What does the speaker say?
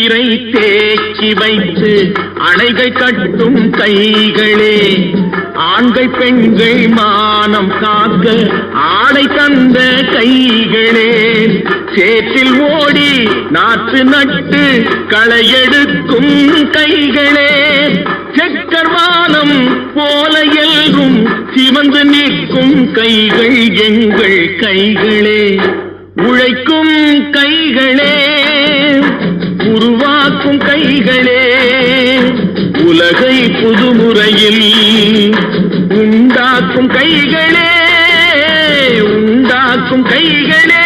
நீரை தேக்கி வைத்து அணைகள் கட்டும் கைகளே, ஆண்கள் பெண்கள் மானம் காக்க ஆடை தந்த கைகளே, சேற்றில் ஓடி நாற்று நட்டு களையெடுக்கும் கைகளே, செக்கர்வானம் போல எல்லும் சிவந்து நிற்கும் கைகள் எங்கள் கைகளே, உழைக்கும் கைகளே, உருவாக்கும் கைகளே, உலகை புதுமுறையில் உண்டாக்கும் கைகளே, உண்டாக்கும் கைகளே.